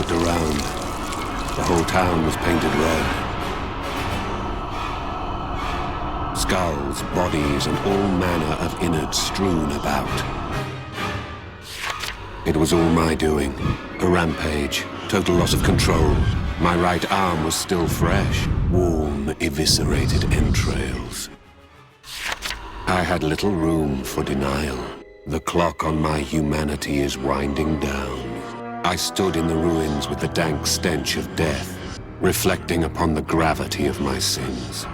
looked around. The whole town was painted red. Skulls, bodies, and all manner of innards strewn about. It was all my doing. A rampage, total loss of control. My right arm was still fresh. Warm, eviscerated entrails. I had little room for denial. The clock on my humanity is winding down. I stood in the ruins with the dank stench of death, reflecting upon the gravity of my sins.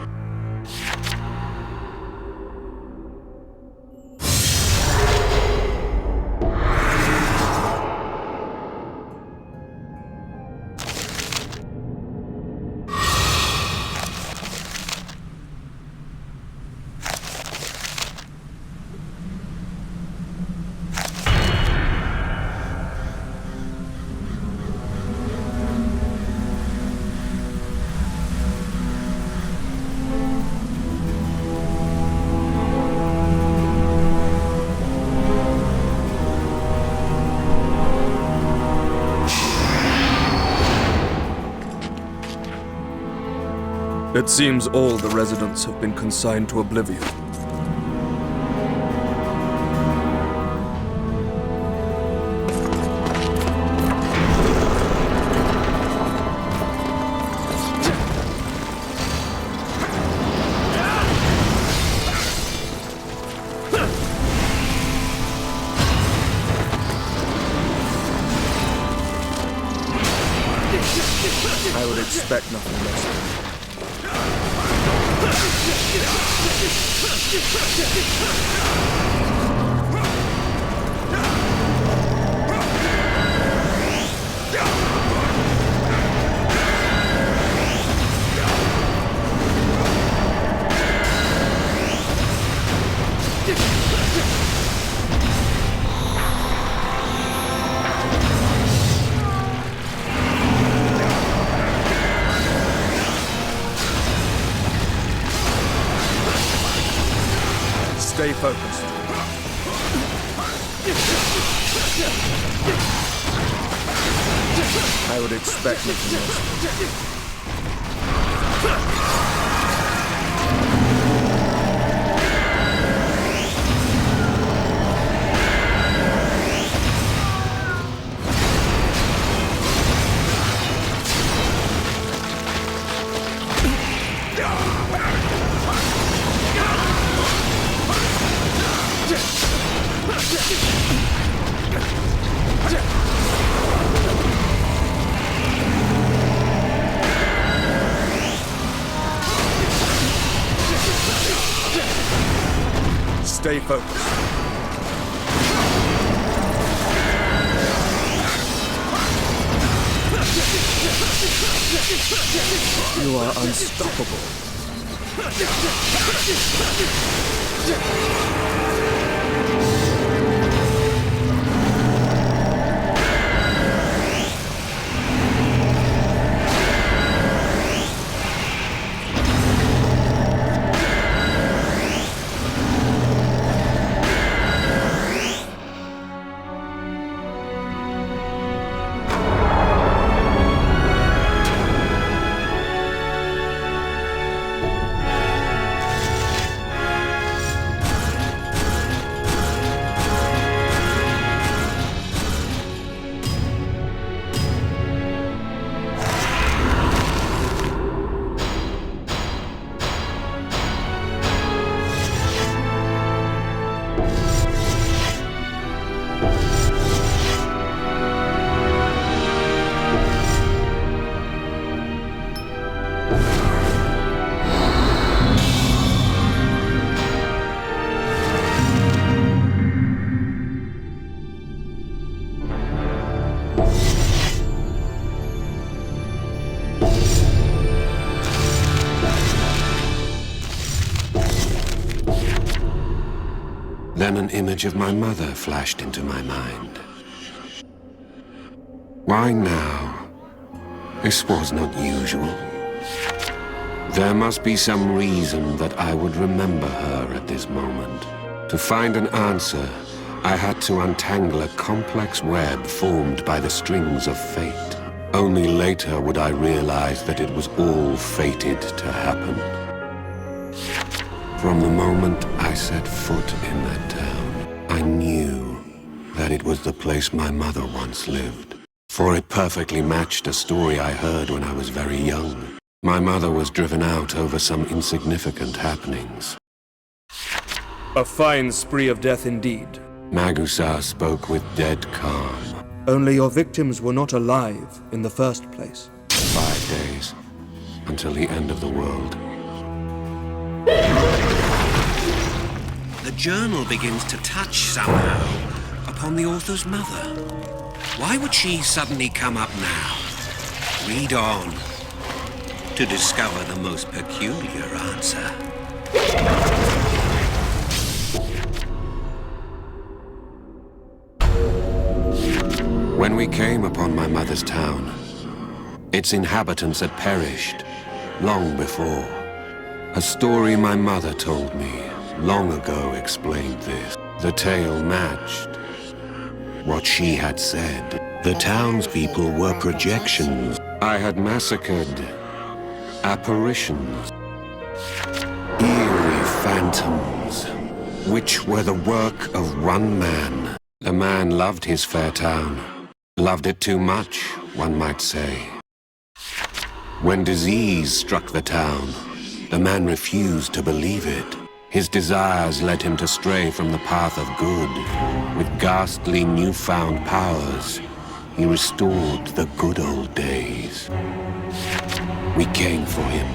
It seems all the residents have been consigned to oblivion. I would expect nothing less. Stay focused. I would expect nothing less. Stay focused. You are unstoppable. Then an image of my mother flashed into my mind. Why now? This was not usual. There must be some reason that I would remember her at this moment. To find an answer, I had to untangle a complex web formed by the strings of fate. Only later would I realize that it was all fated to happen. From the moment I set foot in that town, I knew that it was the place my mother once lived. For it perfectly matched a story I heard when I was very young. My mother was driven out over some insignificant happenings. A fine spree of death indeed. Magusa spoke with dead calm. Only your victims were not alive in the first place. 5 days, until the end of the world. The journal begins to touch somehow upon the author's mother. Why would she suddenly come up now? Read on to discover the most peculiar answer. When we came upon my mother's town, its inhabitants had perished long before. A story my mother told me long ago explained this. The tale matched what she had said. The townspeople were projections. I had massacred apparitions, eerie phantoms, which were the work of one man. The man loved his fair town. Loved it too much, one might say. When disease struck the town, the man refused to believe it. His desires led him to stray from the path of good. With ghastly newfound powers, he restored the good old days. We came for him,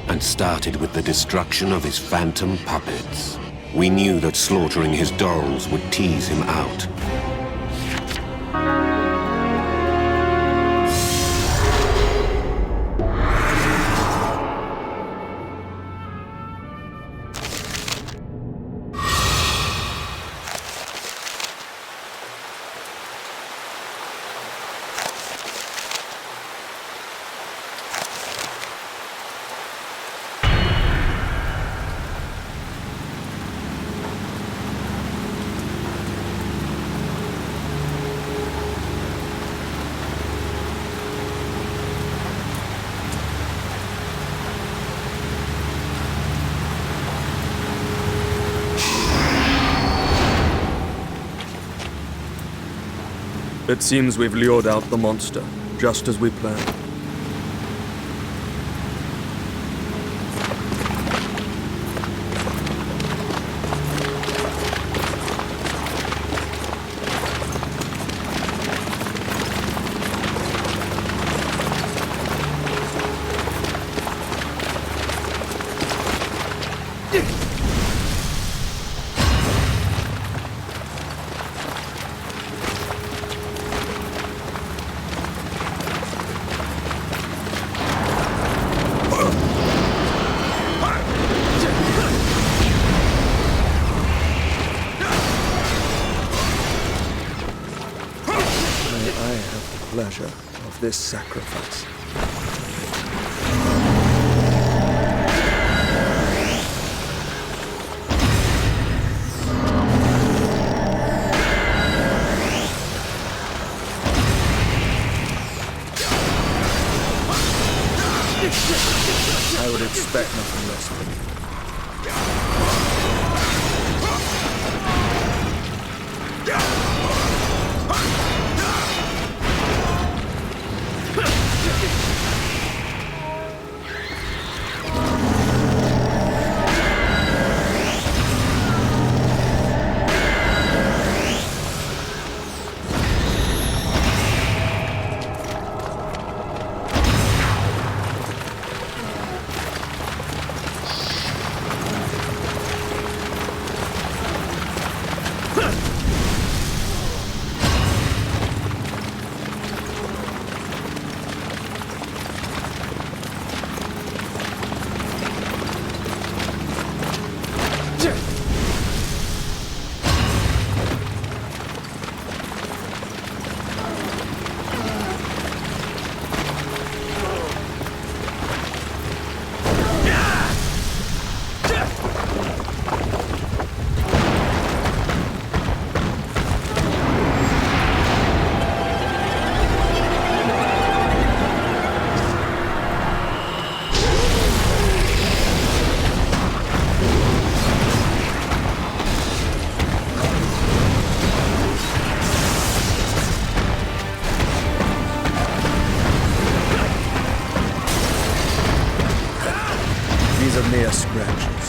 and started with the destruction of his phantom puppets. We knew that slaughtering his dolls would tease him out. It seems we've lured out the monster, just as we planned. Pleasure of this sacrifice. I would expect nothing less from you. mere scratches.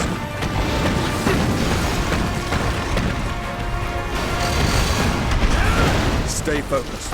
Stay focused.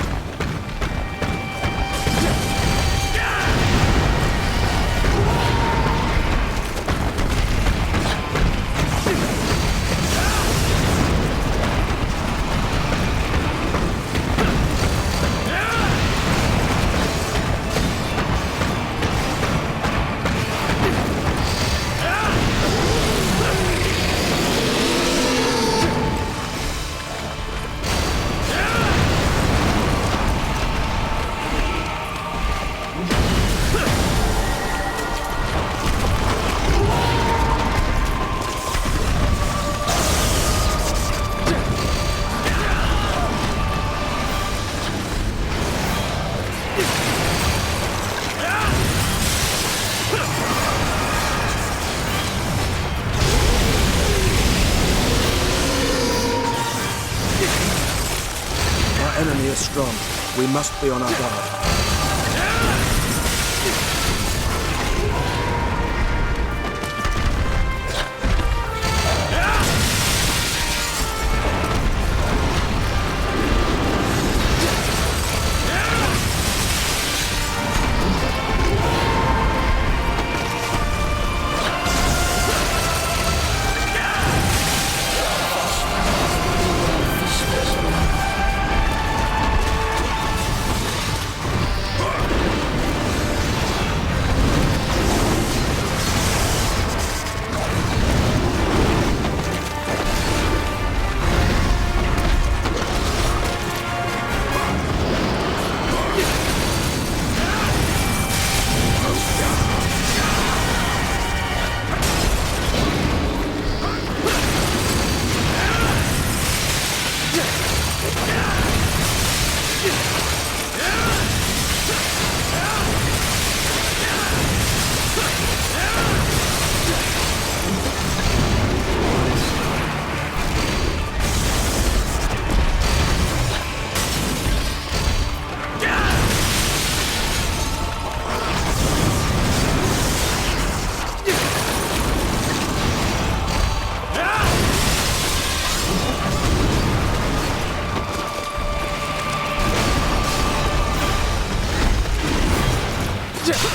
Our enemy is strong. We must be on our guard.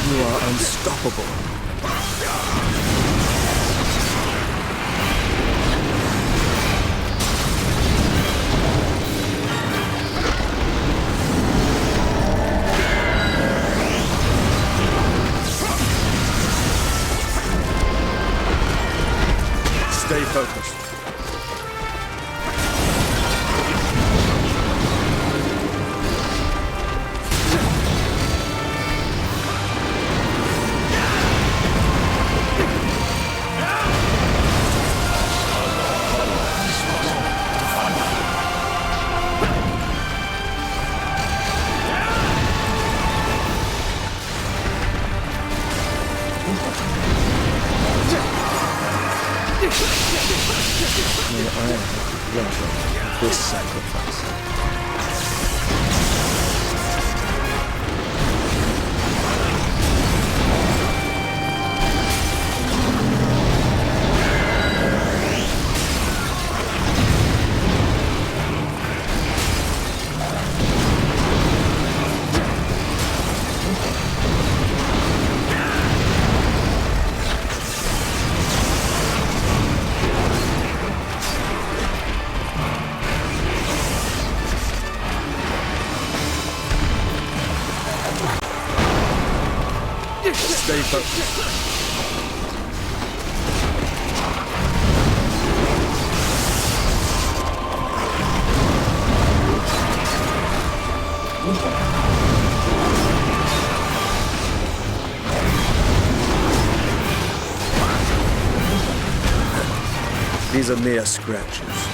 You are unstoppable. Stay focused. May I have the pleasure of this sacrifice. Stay focused. These are mere scratches.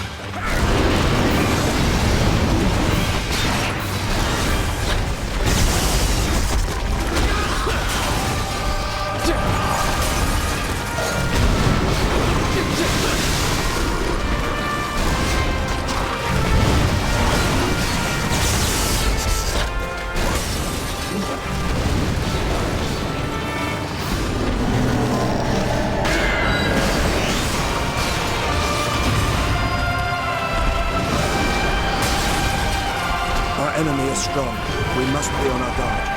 are strong. We must be on our guard.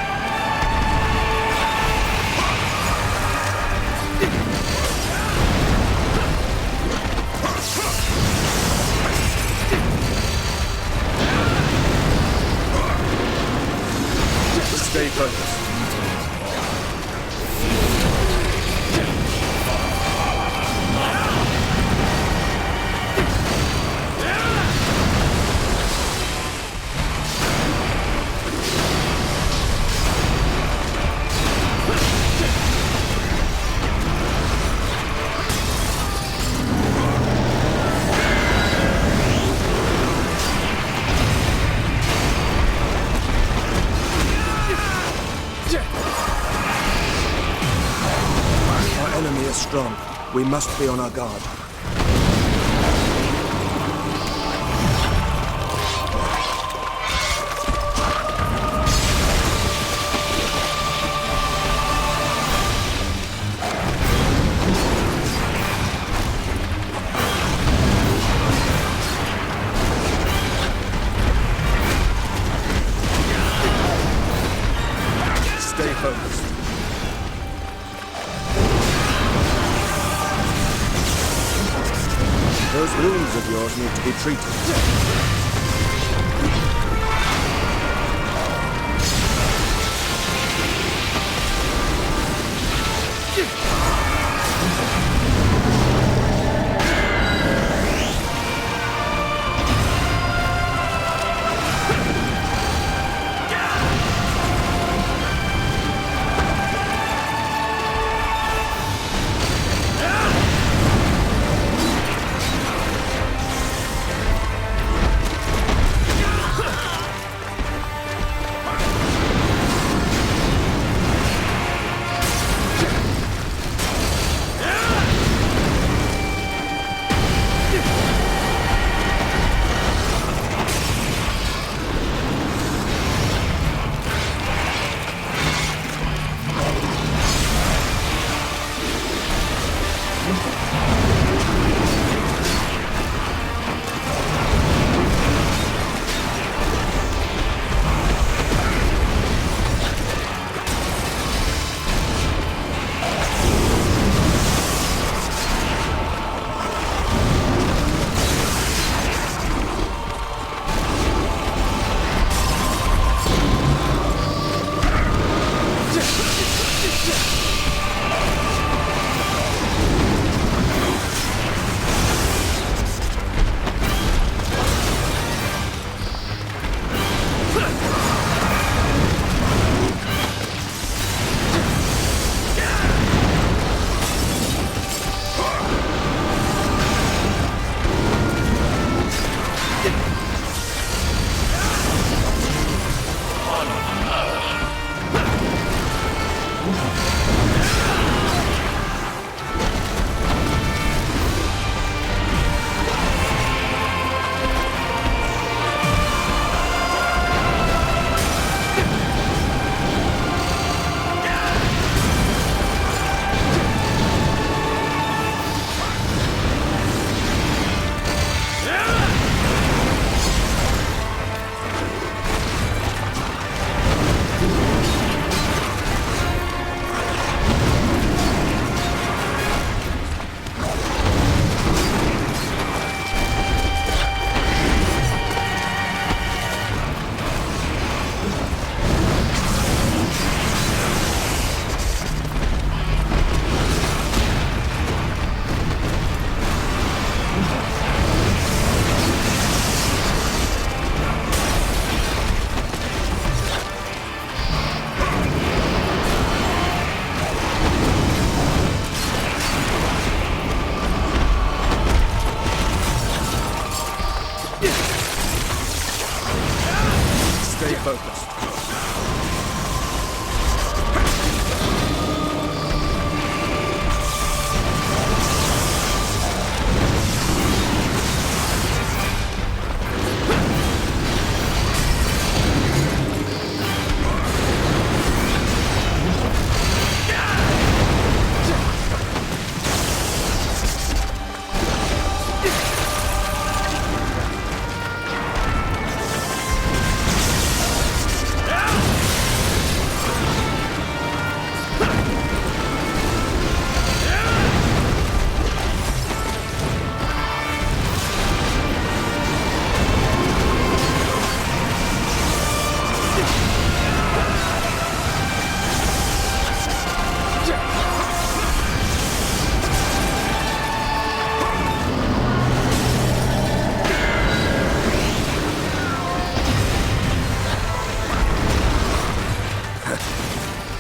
Stay focused. Our enemy is strong. We must be on our guard. Stay focused. Those wounds of yours need to be treated.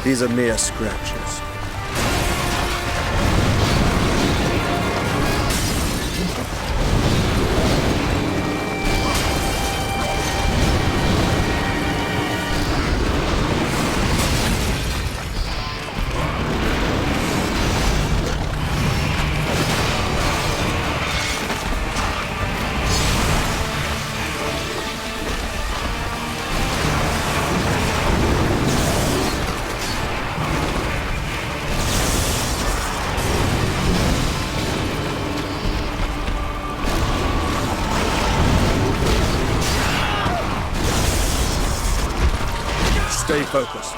These are mere scratches. Stay focused.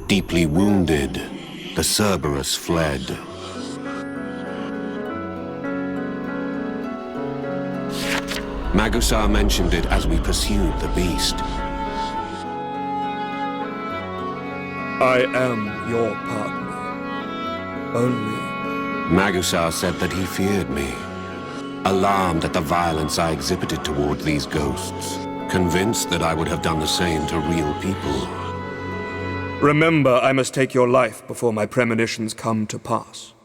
Deeply wounded, the Cerberus fled. Magusar mentioned it as we pursued the beast. I am your partner. Only. Magusar said that he feared me, alarmed at the violence I exhibited toward these ghosts, convinced that I would have done the same to real people. Remember, I must take your life before my premonitions come to pass.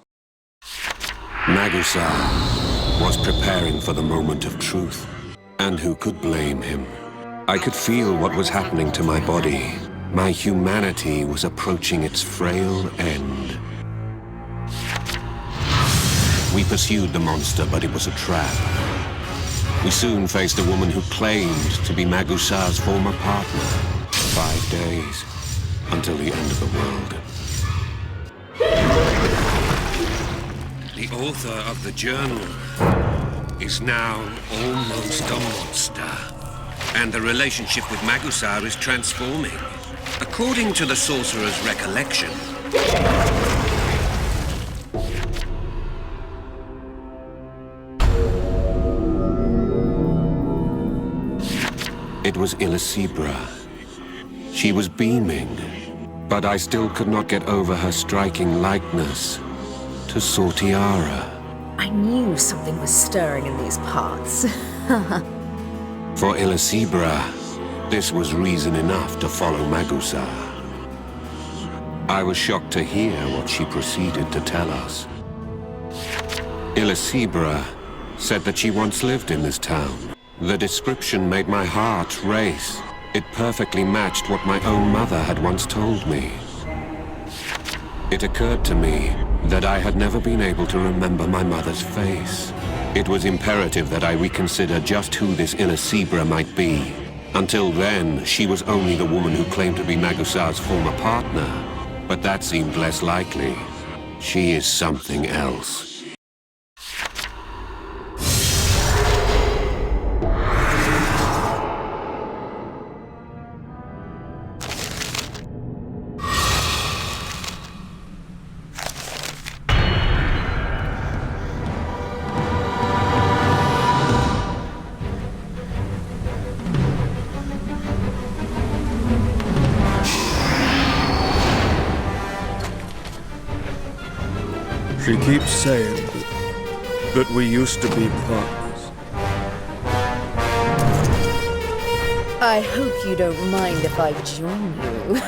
Magusar was preparing for the moment of truth, and who could blame him? I could feel what was happening to my body. My humanity was approaching its frail end. We pursued the monster, but it was a trap. We soon faced a woman who claimed to be Magusar's former partner. 5 days. Until the end of the world. The author of the journal is now almost a monster. And the relationship with Magusar is transforming. According to the sorcerer's recollection, it was Illicebra. She was beaming, but I still could not get over her striking likeness to Sortiara. I knew something was stirring in these parts. For Illicebra, this was reason enough to follow Magusar. I was shocked to hear what she proceeded to tell us. Illicebra said that she once lived in this town. The description made my heart race. It perfectly matched what my own mother had once told me. It occurred to me that I had never been able to remember my mother's face. It was imperative that I reconsider just who this Illusibra might be. Until then, she was only the woman who claimed to be Magusar's former partner. But that seemed less likely. She is something else. She keeps saying that we used to be partners. I hope you don't mind if I join you.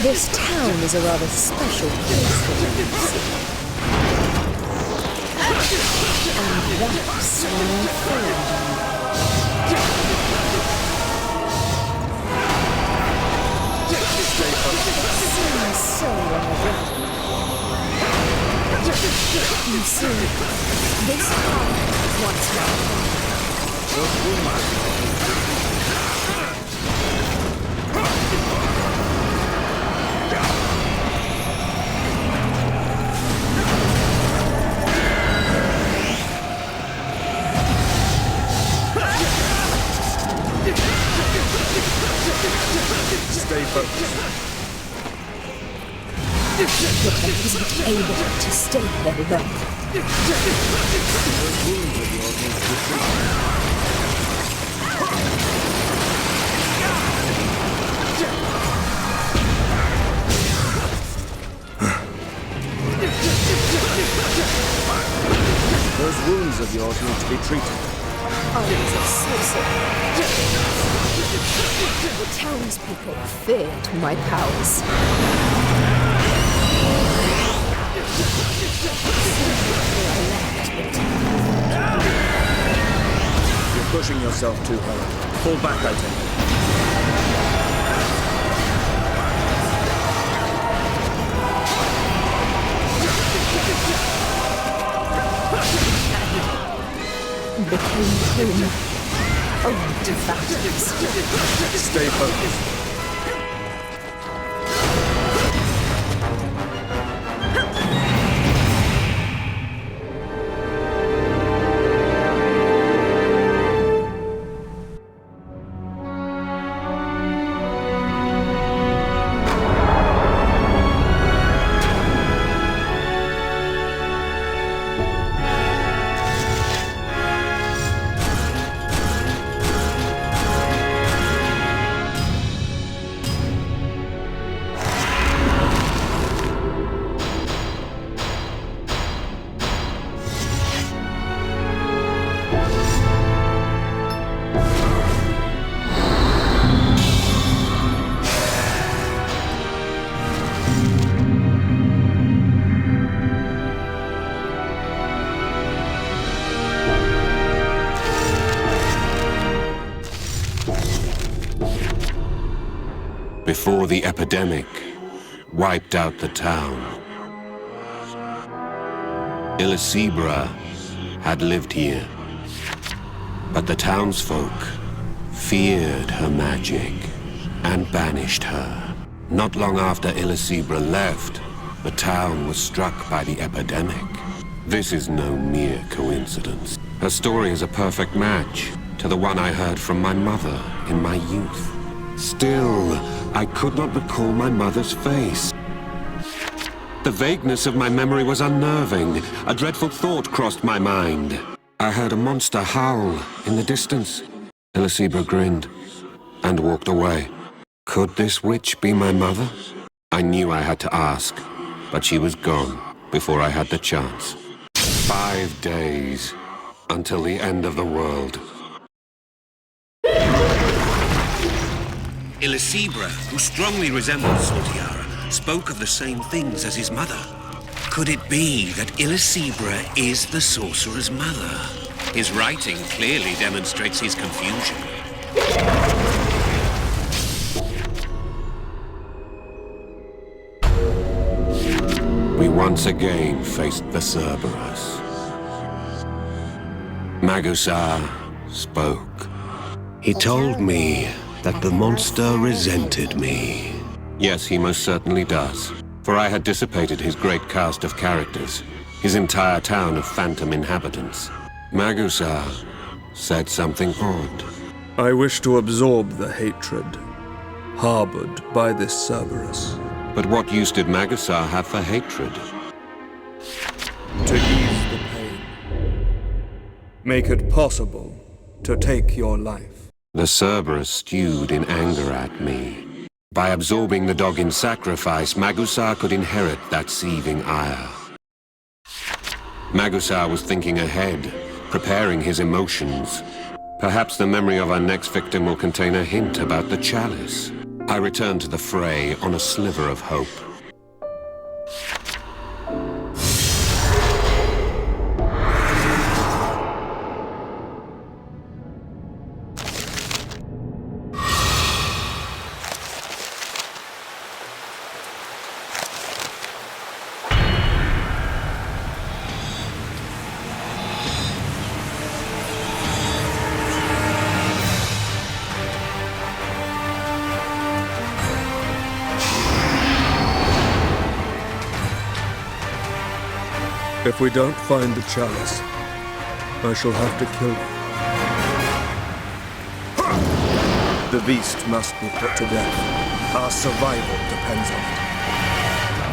This town is a rather special place for me, you see. And that's why I followed you. Seems so unreal. You see, this town was once Stay focused. I wasn't able to stay very long. Those wounds of yours need to be treated. I was a sorcerer. The townspeople feared my powers. You're pushing yourself too hard. Fall back, I think. Became home. Only to battles. Stay focused. Before the epidemic wiped out the town, Illusibra had lived here. But the townsfolk feared her magic and banished her. Not long after Illusibra left, the town was struck by the epidemic. This is no mere coincidence. Her story is a perfect match to the one I heard from my mother in my youth. Still, I could not recall my mother's face. The vagueness of my memory was unnerving. A dreadful thought crossed my mind. I heard a monster howl in the distance. Illusibra grinned and walked away. Could this witch be my mother? I knew I had to ask, but she was gone before I had the chance. 5 days until the end of the world. Illusibra, who strongly resembled Saltiara, spoke of the same things as his mother. Could it be that Illusibra is the sorcerer's mother? His writing clearly demonstrates his confusion. We once again faced the Cerberus. Magusar spoke. He told me that the monster resented me. Yes, he most certainly does. For I had dissipated his great cast of characters, his entire town of phantom inhabitants. Magusar said something odd. I wish to absorb the hatred harbored by this Cerberus. But what use did Magusar have for hatred? To ease the pain. Make it possible to take your life. The Cerberus stewed in anger at me. By absorbing the dog in sacrifice, Magusar could inherit that seething ire. Magusar was thinking ahead, preparing his emotions. Perhaps the memory of our next victim will contain a hint about the chalice. I returned to the fray on a sliver of hope. If we don't find the chalice, I shall have to kill you. The beast must be put to death. Our survival depends on it.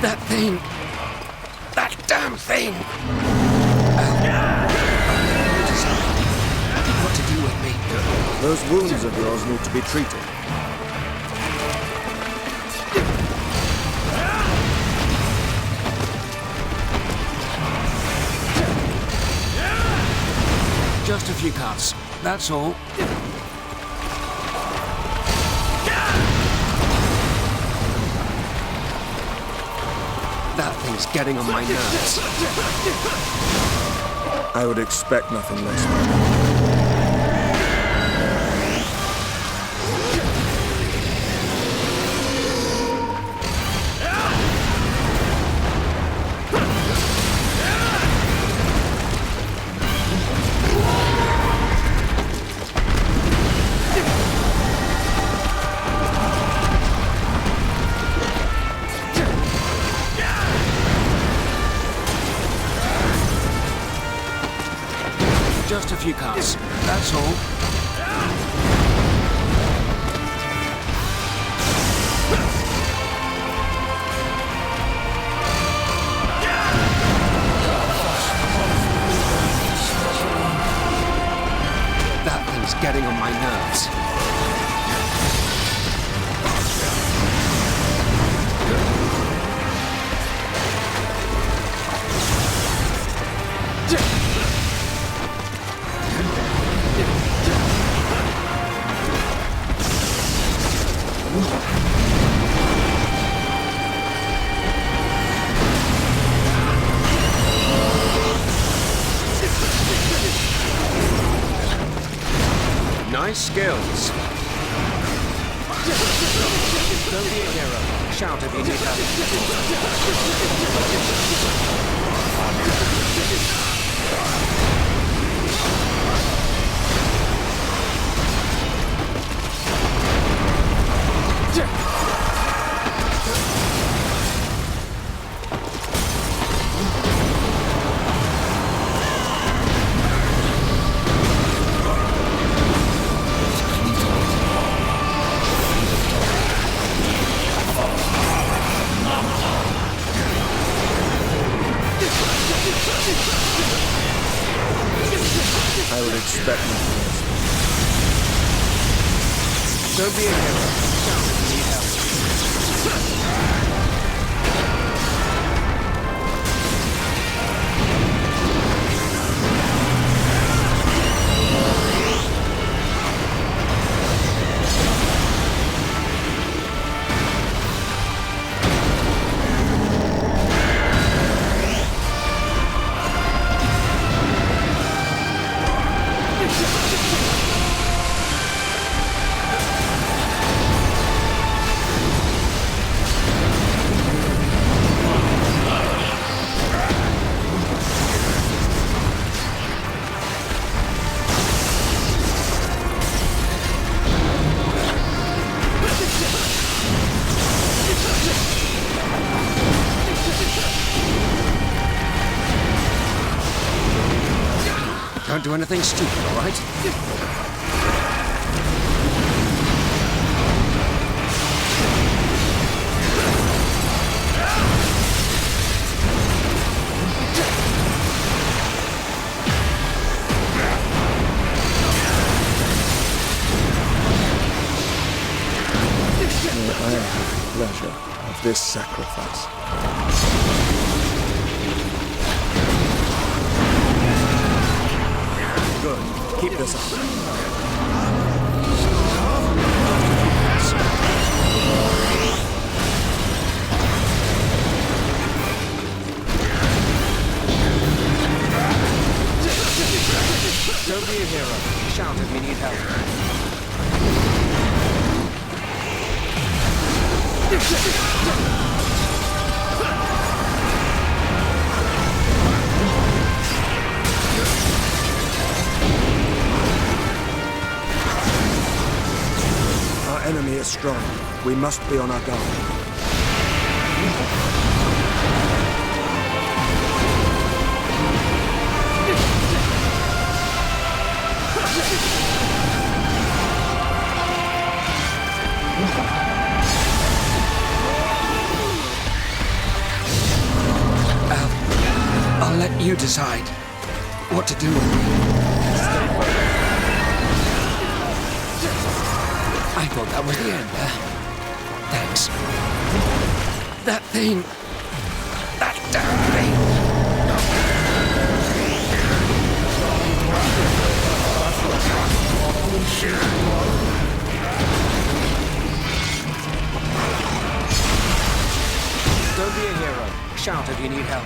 That thing! That damn thing! What to do with me? Those wounds of yours need to be treated. Just a few cuts, that's all. That thing's getting on my nerves. I would expect nothing less. Just a few cuts, that's all. That thing's getting on my nerves. Nice skills. Don't be a hero. Shout if you need I would expect nothing less. Don't be a hero. Shout if you need help. Don't do anything stupid, all right? I have the pleasure of this sacrifice. Good. Keep this up. Don't be a hero. Shout if you need help. Our enemy is strong. We must be on our guard. I'll let you decide what to do with me. I thought that was the end there. Thanks. That thing. That damn thing. Don't be a hero. Shout if you need help.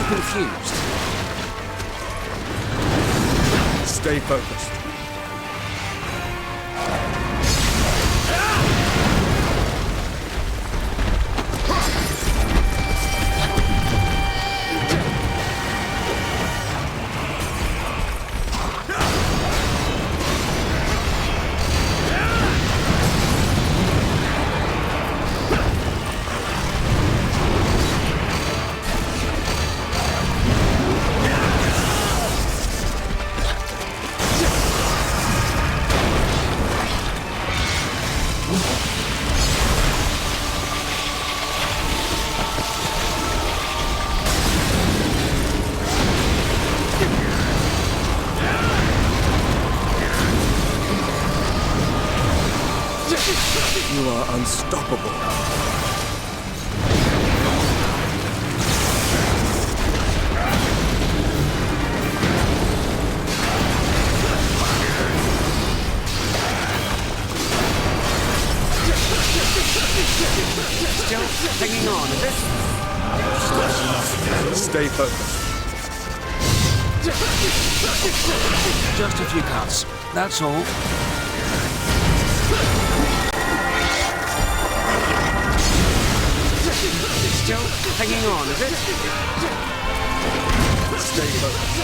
Confused. Stay focused. You are unstoppable. Still hanging on, is it? Stay focused. Just a few cuts. That's all. Still hanging on, is it? Stay focused.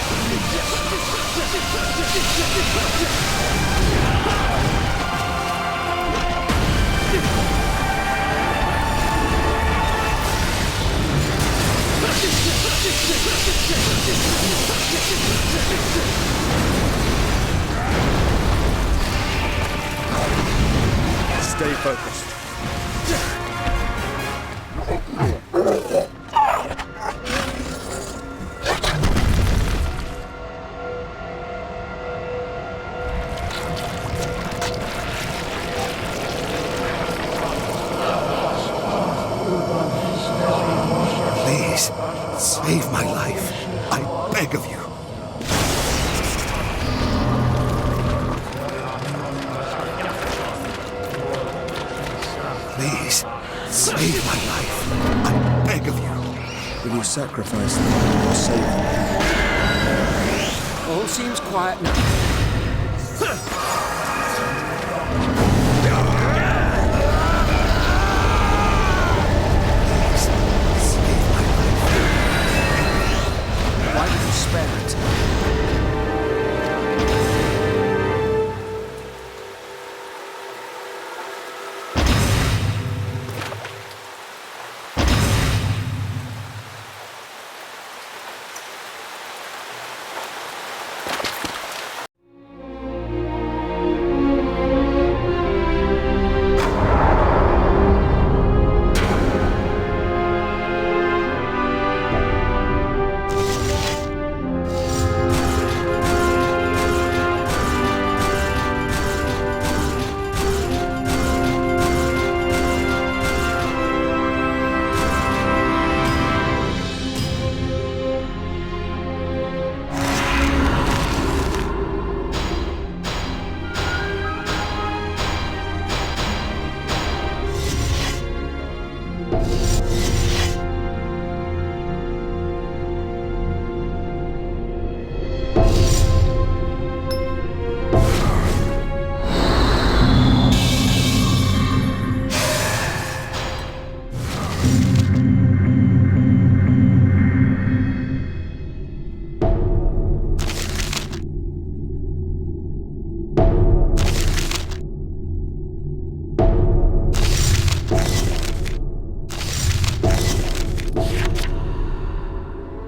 Stay focused. Please, save my life. I beg of you. Please, save my life. I beg of you. Will you sacrifice them or save them? All seems quiet now. Please, save my life. Why did you spare it?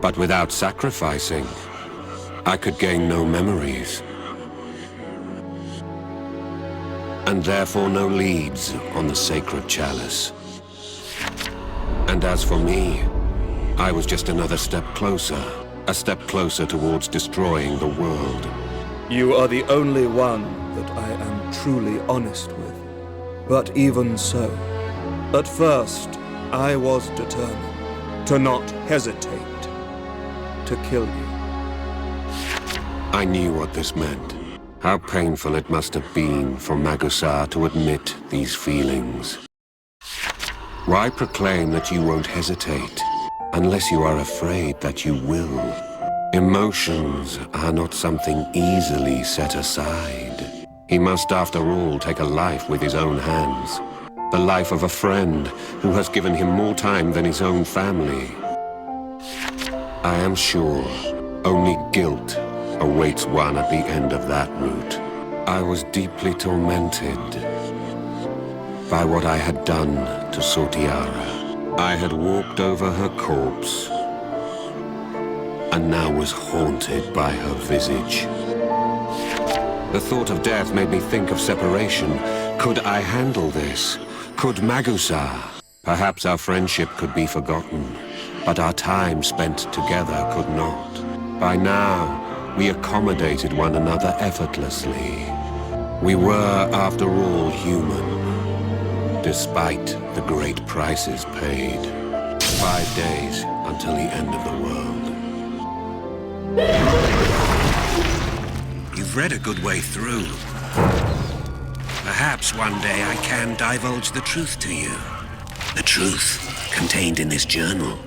But without sacrificing, I could gain no memories. And therefore no leads on the sacred chalice. And as for me, I was just another step closer. A step closer towards destroying the world. You are the only one that I am truly honest with. But even so, at first, I was determined to not hesitate to kill you. I knew what this meant. How painful it must have been for Magusar to admit these feelings. Why proclaim that you won't hesitate, unless you are afraid that you will? Emotions are not something easily set aside. He must, after all, take a life with his own hands. The life of a friend who has given him more time than his own family. I am sure only guilt awaits one at the end of that route. I was deeply tormented by what I had done to Sotiara. I had walked over her corpse and now was haunted by her visage. The thought of death made me think of separation. Could I handle this? Could Magusar? Perhaps our friendship could be forgotten, but our time spent together could not. By now, we accommodated one another effortlessly. We were, after all, human, despite the great prices paid. 5 days until the end of the world. You've read a good way through. Perhaps one day I can divulge the truth to you. The truth contained in this journal.